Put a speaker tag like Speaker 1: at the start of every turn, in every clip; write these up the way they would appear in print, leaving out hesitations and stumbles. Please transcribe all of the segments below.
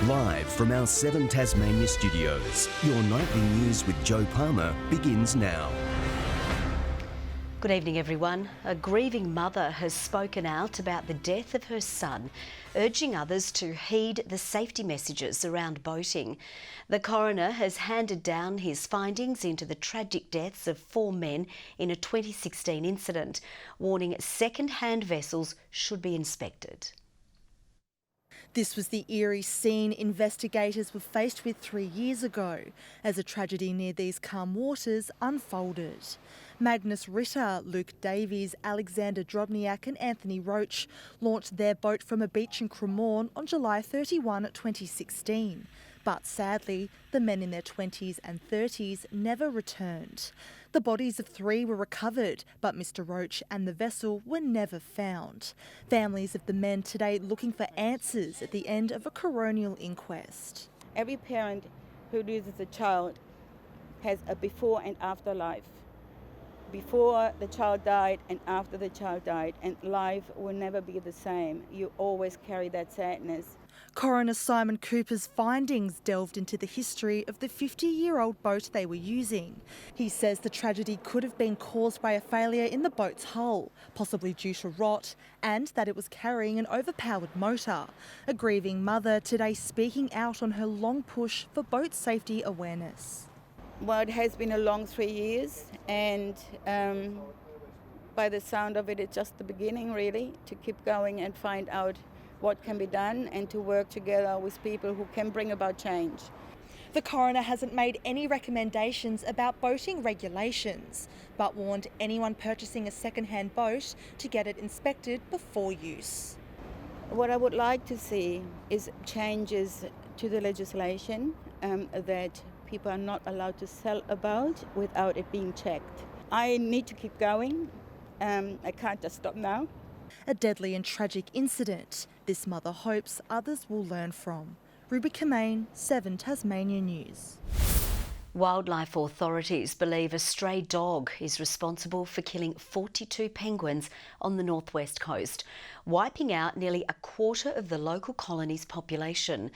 Speaker 1: Live from our 7 Tasmania studios, your nightly news with Joe Palmer begins now.
Speaker 2: Good evening, everyone. A grieving mother has spoken out about the death of her son, urging others to heed the safety messages around boating. The coroner has handed down his findings into the tragic deaths of 4 men in a 2016 incident, warning second-hand vessels should be inspected.
Speaker 3: This was the eerie scene investigators were faced with 3 years ago as a tragedy near these calm waters unfolded. Magnus Ritter, Luke Davies, Alexander Drobniak and Anthony Roach launched their boat from a beach in Cremorne on July 31, 2016. But sadly, the men in their 20s and 30s never returned. The bodies of 3 were recovered, but Mr Roach and the vessel were never found. Families of the men today looking for answers at the end of a coronial inquest.
Speaker 4: Every parent who loses a child has a before and after life. Before the child died and after the child died, and life will never be the same. You always carry that sadness.
Speaker 3: Coroner Simon Cooper's findings delved into the history of the 50-year-old boat they were using. He says the tragedy could have been caused by a failure in the boat's hull, possibly due to rot, and that it was carrying an overpowered motor. A grieving mother today speaking out on her long push for boat safety awareness.
Speaker 4: Well, it has been a long 3 years, and by the sound of it, it's just the beginning, really, to keep going and find out what can be done and to work together with people who can bring about change.
Speaker 3: The coroner hasn't made any recommendations about boating regulations, but warned anyone purchasing a second-hand boat to get it inspected before use.
Speaker 4: What I would like to see is changes to the legislation that people are not allowed to sell a boat without it being checked. I need to keep going. I can't just stop now.
Speaker 3: A deadly and tragic incident this mother hopes others will learn from. Ruby Kamain, 7 Tasmania News.
Speaker 2: Wildlife authorities believe a stray dog is responsible for killing 42 penguins on the northwest coast, wiping out nearly a quarter of the local colony's population.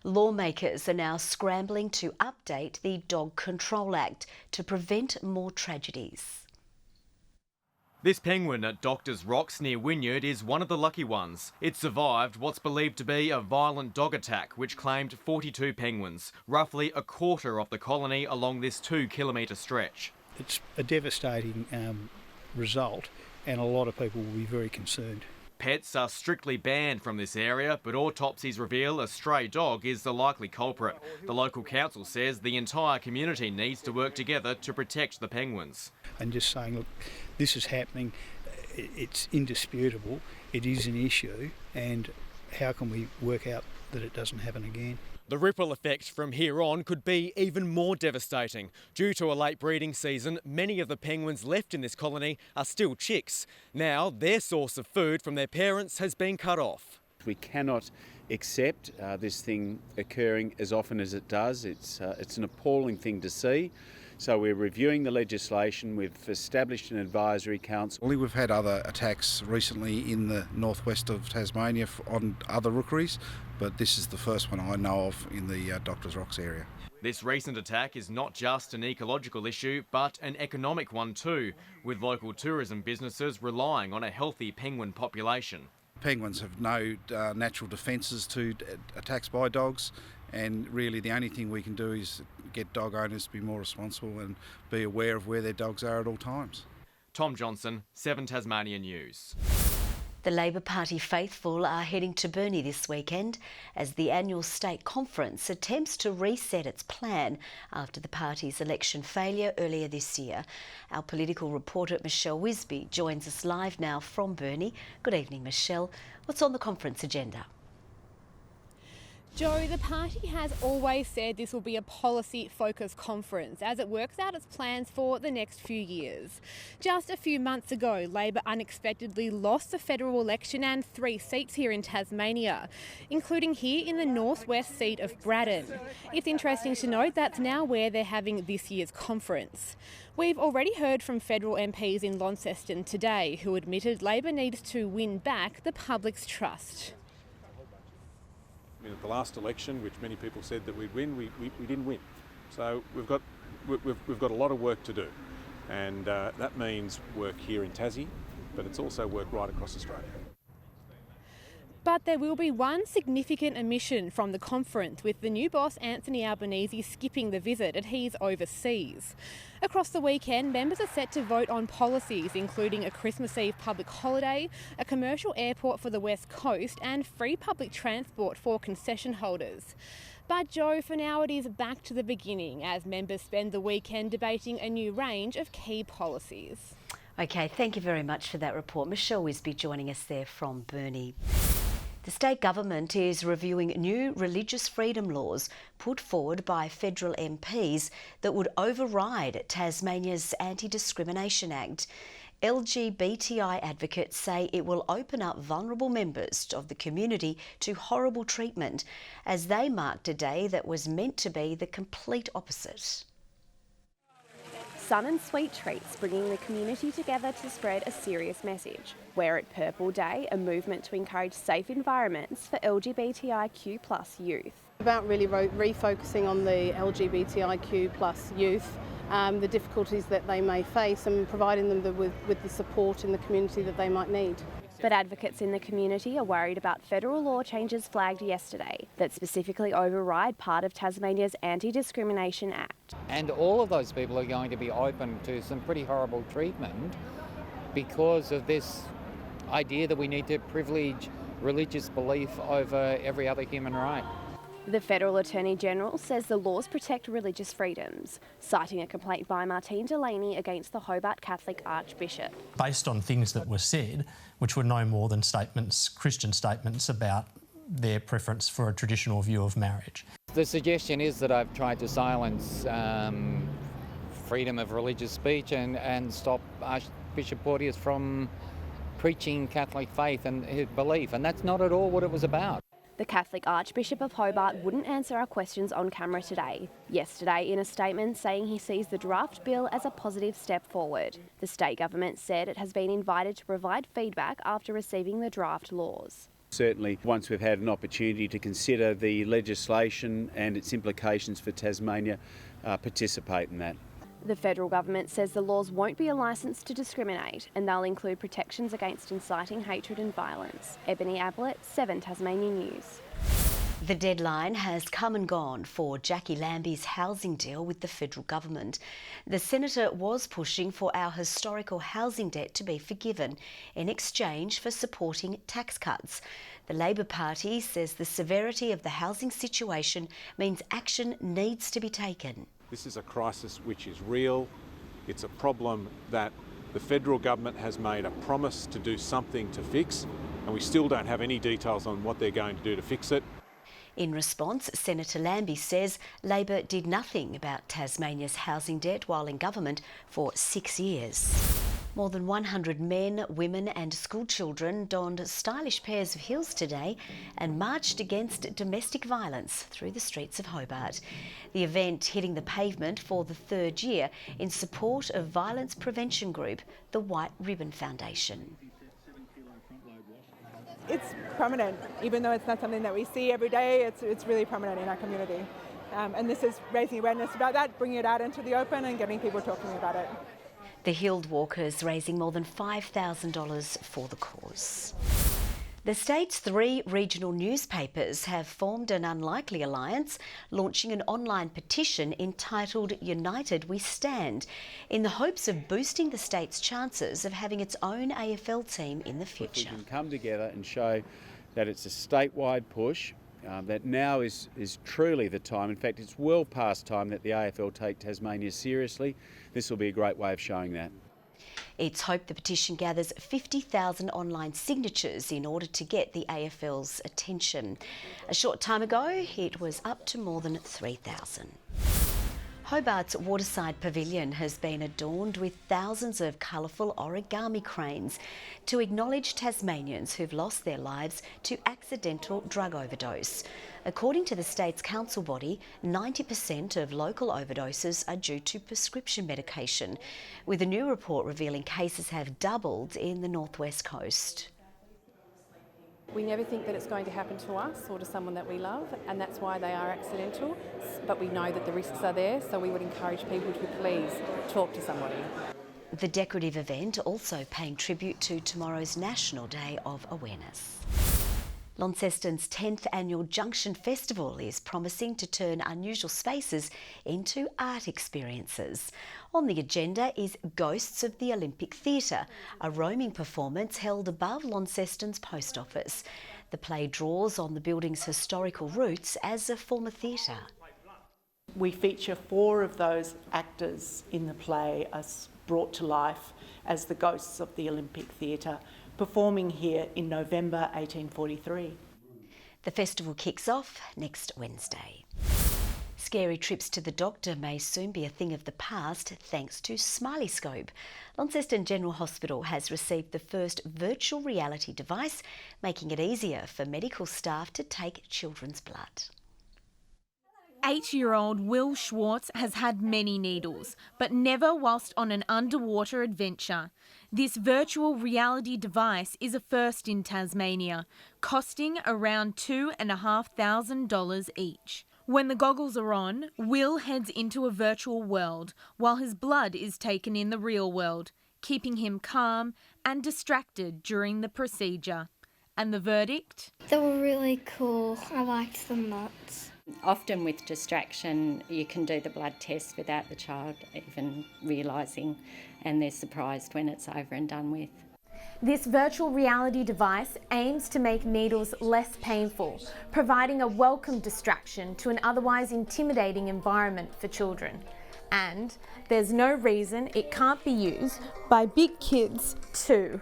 Speaker 2: Lawmakers are now scrambling to update the Dog Control Act to prevent more tragedies.
Speaker 5: This penguin at Doctors Rocks near Wynyard is one of the lucky ones. It survived what's believed to be a violent dog attack which claimed 42 penguins, roughly a quarter of the colony along this 2-kilometre stretch.
Speaker 6: It's a devastating result, and a lot of people will be very concerned.
Speaker 5: Pets are strictly banned from this area, but autopsies reveal a stray dog is the likely culprit. The local council says the entire community needs to work together to protect the penguins.
Speaker 6: And just saying, look, this is happening, it's indisputable, it is an issue, and how can we work out that it doesn't happen again?
Speaker 5: The ripple effect from here on could be even more devastating. Due to a late breeding season, many of the penguins left in this colony are still chicks. Now their source of food from their parents has been cut off.
Speaker 7: We cannot accept this thing occurring as often as it does. It's an appalling thing to see. So we're reviewing the legislation. We've established an advisory council.
Speaker 8: We've had other attacks recently in the northwest of Tasmania on other rookeries, but this is the first one I know of in the Doctors Rocks area.
Speaker 5: This recent attack is not just an ecological issue, but an economic one too, with local tourism businesses relying on a healthy penguin population.
Speaker 8: Penguins have no natural defences to attacks by dogs, and really the only thing we can do is get dog owners to be more responsible and be aware of where their dogs are at all times.
Speaker 5: Tom Johnson, 7 Tasmania News.
Speaker 2: The Labor Party faithful are heading to Burnie this weekend as the annual state conference attempts to reset its plan after the party's election failure earlier this year. Our political reporter Michelle Wisby joins us live now from Burnie. Good evening, Michelle. What's on the conference agenda?
Speaker 9: Joe, the party has always said this will be a policy-focused conference as it works out its plans for the next few years. Just a few months ago, Labor unexpectedly lost the federal election and 3 seats here in Tasmania, including here in the northwest seat of Braddon. It's interesting to note that's now where they're having this year's conference. We've already heard from federal MPs in Launceston today who admitted Labor needs to win back the public's trust.
Speaker 10: I mean, at the last election, which many people said that we'd win, we didn't win. So we've got a lot of work to do, and that means work here in Tassie, but it's also work right across Australia.
Speaker 9: But there will be one significant omission from the conference, with the new boss Anthony Albanese skipping the visit as he's overseas. Across the weekend, members are set to vote on policies including a Christmas Eve public holiday, a commercial airport for the West Coast and free public transport for concession holders. But Joe, for now it is back to the beginning as members spend the weekend debating a new range of key policies.
Speaker 2: Okay, thank you very much for that report. Michelle Wisby joining us there from Burnie. The state government is reviewing new religious freedom laws put forward by federal MPs that would override Tasmania's Anti-Discrimination Act. LGBTI advocates say it will open up vulnerable members of the community to horrible treatment as they marked a day that was meant to be the complete opposite.
Speaker 11: Sun and sweet treats bringing the community together to spread a serious message. Wear It Purple Day, a movement to encourage safe environments for LGBTIQ+ youth.
Speaker 12: About really refocusing on the LGBTIQ+ youth, the difficulties that they may face and providing them with the support in the community that they might need.
Speaker 11: But advocates in the community are worried about federal law changes flagged yesterday that specifically override part of Tasmania's Anti-Discrimination Act.
Speaker 13: And all of those people are going to be open to some pretty horrible treatment because of this idea that we need to privilege religious belief over every other human right.
Speaker 11: The Federal Attorney General says the laws protect religious freedoms, citing a complaint by Martine Delaney against the Hobart Catholic Archbishop.
Speaker 14: Based on things that were said, which were no more than statements, Christian statements about their preference for a traditional view of marriage.
Speaker 13: The suggestion is that I've tried to silence freedom of religious speech and stop Archbishop Porteous from preaching Catholic faith and his belief, and that's not at all what it was about.
Speaker 11: The Catholic Archbishop of Hobart wouldn't answer our questions on camera today. Yesterday, in a statement saying he sees the draft bill as a positive step forward. The state government said it has been invited to provide feedback after receiving the draft laws.
Speaker 7: Certainly, once we've had an opportunity to consider the legislation and its implications for Tasmania, participate in that.
Speaker 11: The federal government says the laws won't be a licence to discriminate and they'll include protections against inciting hatred and violence. Ebony Ablett, 7 Tasmania News.
Speaker 2: The deadline has come and gone for Jackie Lambie's housing deal with the federal government. The senator was pushing for our historical housing debt to be forgiven in exchange for supporting tax cuts. The Labor Party says the severity of the housing situation means action needs to be taken.
Speaker 10: This is a crisis which is real. It's a problem that the federal government has made a promise to do something to fix, and we still don't have any details on what they're going to do to fix it.
Speaker 2: In response, Senator Lambie says Labor did nothing about Tasmania's housing debt while in government for 6 years. More than 100 men, women and school children donned stylish pairs of heels today and marched against domestic violence through the streets of Hobart. The event hitting the pavement for the 3rd year in support of violence prevention group, the White Ribbon Foundation.
Speaker 15: It's prominent, even though it's not something that we see every day, it's really prominent in our community. And this is raising awareness about that, bringing it out into the open and getting people talking about it.
Speaker 2: The Healed Walkers raising more than $5,000 for the cause. The state's 3 regional newspapers have formed an unlikely alliance, launching an online petition entitled United We Stand, in the hopes of boosting the state's chances of having its own AFL team in the future.
Speaker 7: We can come together and show that it's a statewide push, that now is truly the time. In fact, it's well past time that the AFL take Tasmania seriously. This will be a great way of showing that.
Speaker 2: It's hoped the petition gathers 50,000 online signatures in order to get the AFL's attention. A short time ago, it was up to more than 3,000. Hobart's Waterside Pavilion has been adorned with thousands of colourful origami cranes to acknowledge Tasmanians who've lost their lives to accidental drug overdose. According to the state's council body, 90% of local overdoses are due to prescription medication, with a new report revealing cases have doubled in the North West Coast.
Speaker 16: We never think that it's going to happen to us or to someone that we love, and that's why they are accidental, but we know that the risks are there, so we would encourage people to please talk to somebody.
Speaker 2: The decorative event also paying tribute to tomorrow's National Day of Awareness. Launceston's 10th annual Junction Festival is promising to turn unusual spaces into art experiences. On the agenda is Ghosts of the Olympic Theatre, a roaming performance held above Launceston's post office. The play draws on the building's historical roots as a former theatre.
Speaker 17: We feature 4 of those actors in the play as brought to life as the ghosts of the Olympic Theatre, performing here in November 1843.
Speaker 2: The festival kicks off next Wednesday. Scary trips to the doctor may soon be a thing of the past thanks to SmileyScope. Launceston General Hospital has received the first virtual reality device, making it easier for medical staff to take children's blood.
Speaker 18: 8-year-old Will Schwartz has had many needles, but never whilst on an underwater adventure. This virtual reality device is a first in Tasmania, costing around $2,500 each. When the goggles are on, Will heads into a virtual world while his blood is taken in the real world, keeping him calm and distracted during the procedure. And the verdict?
Speaker 19: They were really cool. I liked them lots.
Speaker 20: Often with distraction, you can do the blood test without the child even realising, and they're surprised when it's over and done with.
Speaker 18: This virtual reality device aims to make needles less painful, providing a welcome distraction to an otherwise intimidating environment for children. And there's no reason it can't be used by big kids too.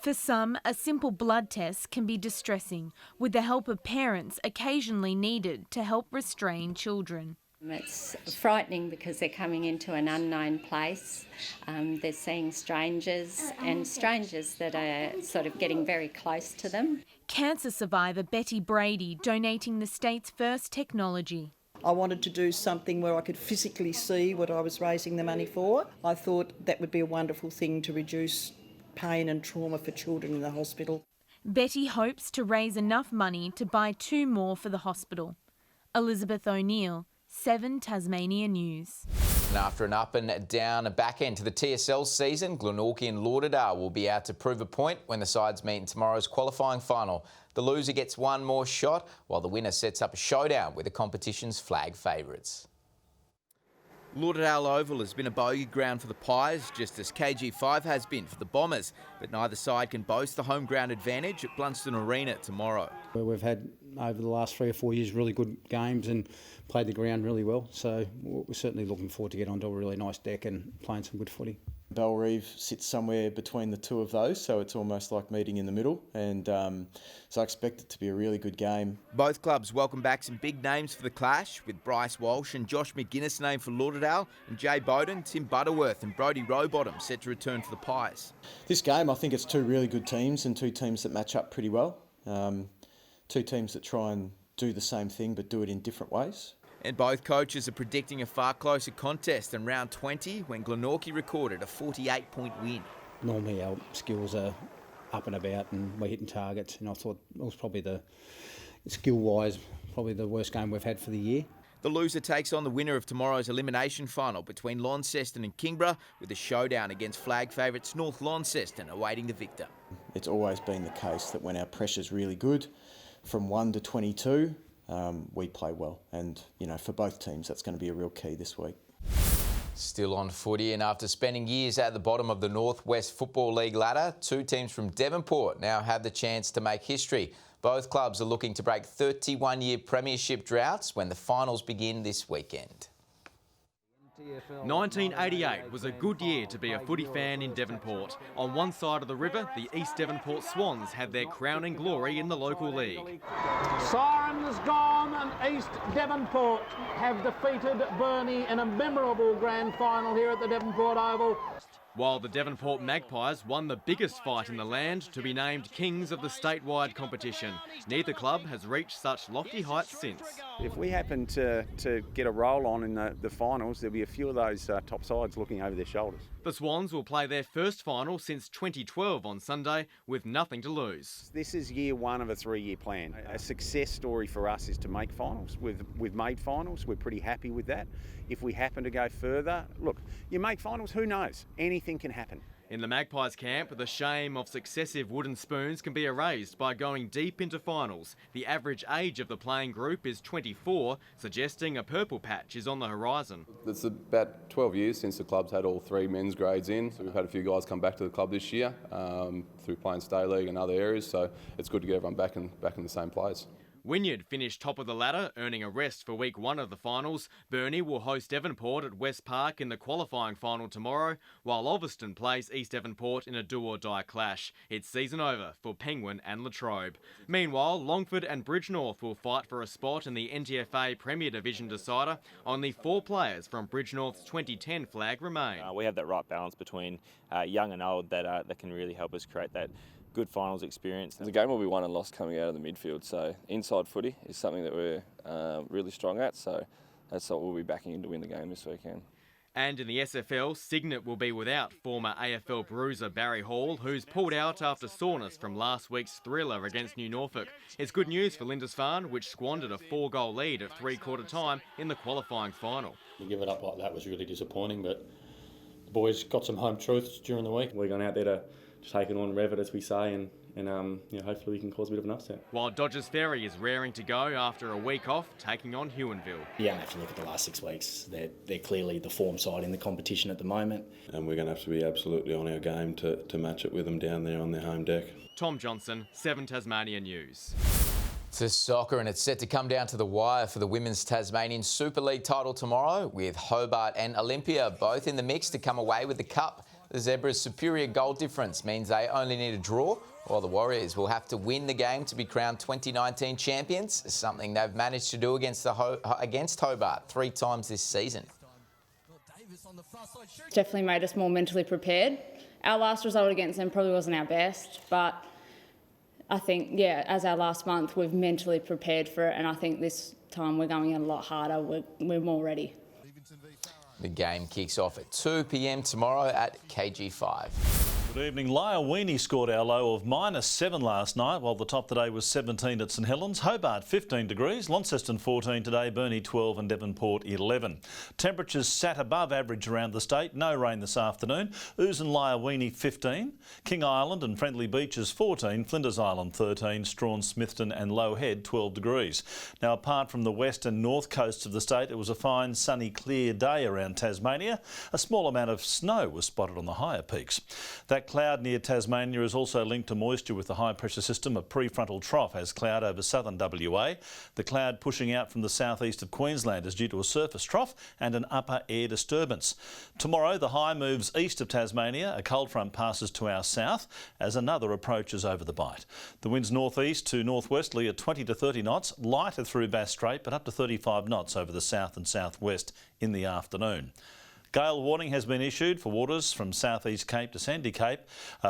Speaker 18: For some, a simple blood test can be distressing, with the help of parents occasionally needed to help restrain children.
Speaker 20: It's frightening because they're coming into an unknown place. They're seeing strangers and strangers that are sort of getting very close to them.
Speaker 18: Cancer survivor Betty Brady donating the state's first technology.
Speaker 21: I wanted to do something where I could physically see what I was raising the money for. I thought that would be a wonderful thing to reduce pain and trauma for children in the hospital.
Speaker 18: Betty hopes to raise enough money to buy 2 more for the hospital. Elizabeth O'Neill, 7 Tasmania News.
Speaker 22: And after an up and down back end to the TSL season, Glenorchy and Lauderdale will be out to prove a point when the sides meet in tomorrow's qualifying final. The loser gets one more shot, while the winner sets up a showdown with the competition's flag favourites. Lauderdale Oval has been a bogey ground for the Pies, just as KG5 has been for the Bombers, but neither side can boast the home ground advantage at Blunston Arena tomorrow.
Speaker 6: We've had, over the last 3 or 4 years, really good games and played the ground really well, so we're certainly looking forward to get onto a really nice deck and playing some good footy.
Speaker 23: Bellerive sits somewhere between the two of those, so it's almost like meeting in the middle, and so I expect it to be a really good game.
Speaker 22: Both clubs welcome back some big names for the clash, with Bryce Walsh and Josh McGuinness named for Lauderdale, and Jay Bowden, Tim Butterworth and Brodie Rowbottom set to return for the Pies.
Speaker 23: This game, I think it's 2 really good teams and 2 teams that match up pretty well. 2 teams that try and do the same thing but do it in different ways.
Speaker 22: And both coaches are predicting a far closer contest than round 20 when Glenorchy recorded a 48-point win.
Speaker 6: Normally our skills are up and about and we're hitting targets, and I thought it was probably skill-wise, probably the worst game we've had for the year.
Speaker 22: The loser takes on the winner of tomorrow's elimination final between Launceston and Kingborough, with a showdown against flag favourites North Launceston awaiting the victor.
Speaker 23: It's always been the case that when our pressure's really good, from 1 to 22, we play well, and for both teams that's going to be a real key this week.
Speaker 22: Still on footy, and after spending years at the bottom of the North West Football League ladder, 2 teams from Devonport now have the chance to make history. Both clubs are looking to break 31-year premiership droughts when the finals begin this weekend.
Speaker 5: 1988 was a good year to be a footy fan in Devonport. On one side of the river, the East Devonport Swans had their crowning glory in the local league.
Speaker 24: Sirens gone, and East Devonport have defeated Burnie in a memorable grand final here at the Devonport Oval.
Speaker 5: While the Devonport Magpies won the biggest fight in the land to be named kings of the statewide competition. Neither club has reached such lofty heights since.
Speaker 7: If we happen to get a roll on in the finals, there'll be a few of those top sides looking over their shoulders.
Speaker 5: The Swans will play their first final since 2012 on Sunday with nothing to lose.
Speaker 7: This is year one of a 3-year plan. A success story for us is to make finals. We've made finals. We're pretty happy with that. If we happen to go further, look, you make finals, who knows? Anything can happen.
Speaker 5: In the Magpies camp, the shame of successive wooden spoons can be erased by going deep into finals. The average age of the playing group is 24, suggesting a purple patch is on the horizon.
Speaker 1: It's about 12 years since the club's had all 3 men's grades in. So we've had a few guys come back to the club this year through playing State League and other areas. So it's good to get everyone back in the same place.
Speaker 5: Wynyard finished top of the ladder, earning a rest for week 1 of the finals. Burnie will host Devonport at West Park in the qualifying final tomorrow, while Ulverston plays East Devonport in a do-or-die clash. It's season over for Penguin and Latrobe. Meanwhile, Longford and Bridgenorth will fight for a spot in the NTFA Premier Division decider. Only 4 players from Bridgenorth's 2010 flag remain.
Speaker 3: We have that right balance between young and old that can really help us create that good finals experience.
Speaker 4: The game will be won and lost coming out of the midfield, so inside footy is something that we're really strong at, so that's what we'll be backing in to win the game this weekend.
Speaker 5: And in the SFL, Signet will be without former AFL bruiser Barry Hall, who's pulled out after soreness from last week's thriller against New Norfolk. It's good news for Lindisfarne, which squandered a 4-goal lead at 3/4 time in the qualifying final.
Speaker 8: To give it up like that was really disappointing, but the boys got some home truths during the week. We're going out there to take it on, rev it as we say, and hopefully we can cause a bit of an upset.
Speaker 5: While Dodgers Ferry is raring to go after a week off, taking on Huonville.
Speaker 25: You don't have to look at the last 6 weeks. They're clearly the form side in the competition at the moment.
Speaker 26: And we're going to have to be absolutely on our game to match it with them down there on their home deck.
Speaker 5: Tom Johnson, 7 Tasmania News.
Speaker 22: To soccer, and it's set to come down to the wire for the Women's Tasmanian Super League title tomorrow, with Hobart and Olympia both in the mix to come away with the cup. The Zebras' superior goal difference means they only need a draw, while the Warriors will have to win the game to be crowned 2019 champions, something they've managed to do against Hobart 3 times this season.
Speaker 27: Definitely made us more mentally prepared. Our last result against them probably wasn't our best, but I think, as our last month, we've mentally prepared for it, and I think this time we're going in a lot harder. We're more ready.
Speaker 22: The game kicks off at 2 p.m. tomorrow at KG5.
Speaker 28: Good evening. Lyowini scored our low of -7 last night, while the top today was 17 at St Helens. Hobart 15 degrees, Launceston 14 today, Burnie 12 and Devonport 11. Temperatures sat above average around the state, no rain this afternoon. Ouse and Lyowini 15, King Island and Friendly Beaches 14, Flinders Island 13, Strawn, Smithton and Low Head 12 degrees. Now, apart from the west and north coasts of the state, it was a fine, sunny, clear day around Tasmania. A small amount of snow was spotted on the higher peaks. That cloud near Tasmania is also linked to moisture with the high pressure system. A prefrontal trough has cloud over southern WA. The cloud pushing out from the southeast of Queensland is due to a surface trough and an upper air disturbance. Tomorrow the high moves east of Tasmania. A cold front passes to our south as another approaches over the bight. The winds northeast to northwesterly at 20 to 30 knots, lighter through Bass Strait but up to 35 knots over the south and southwest in the afternoon. Gale warning has been issued for waters from Southeast Cape to Sandy Cape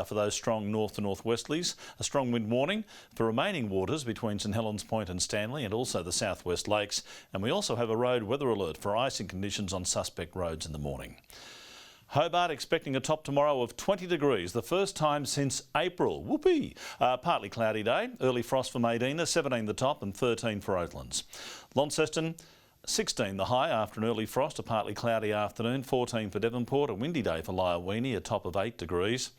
Speaker 28: for those strong north to northwesterlies. A strong wind warning for remaining waters between St Helens Point and Stanley and also the southwest lakes. And we also have a road weather alert for icing conditions on suspect roads in the morning. Hobart expecting a top tomorrow of 20 degrees, the first time since April. Whoopee! Partly cloudy day, early frost for Maydena, 17 the top and 13 for Oatlands. Launceston 16 the high after an early frost, a partly cloudy afternoon, 14 for Devonport, a windy day for Lyowini, a top of 8 degrees.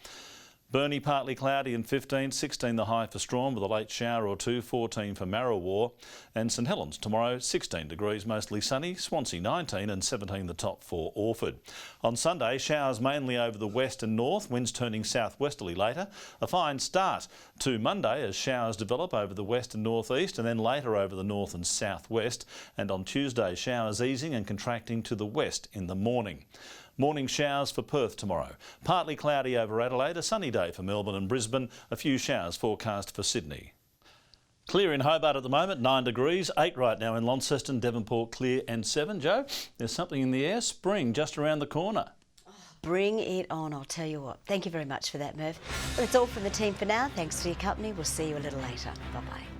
Speaker 28: Burnie partly cloudy and 15, 16 the high for Strawn with a late shower or two, 14 for Marrawar. And St Helens tomorrow 16 degrees, mostly sunny, Swansea 19 and 17 the top for Orford. On Sunday, showers mainly over the west and north, winds turning southwesterly later. A fine start to Monday as showers develop over the west and northeast and then later over the north and southwest. And on Tuesday, showers easing and contracting to the west in the morning. Morning showers for Perth tomorrow. Partly cloudy over Adelaide, a sunny day for Melbourne and Brisbane, a few showers forecast for Sydney. Clear in Hobart at the moment, 9 degrees, 8 right now in Launceston, Devonport clear and 7. Joe, there's something in the air, spring just around the corner.
Speaker 2: Bring it on, I'll tell you what. Thank you very much for that, Merv. Well, that's all from the team for now. Thanks for your company. We'll see you a little later. Bye-bye.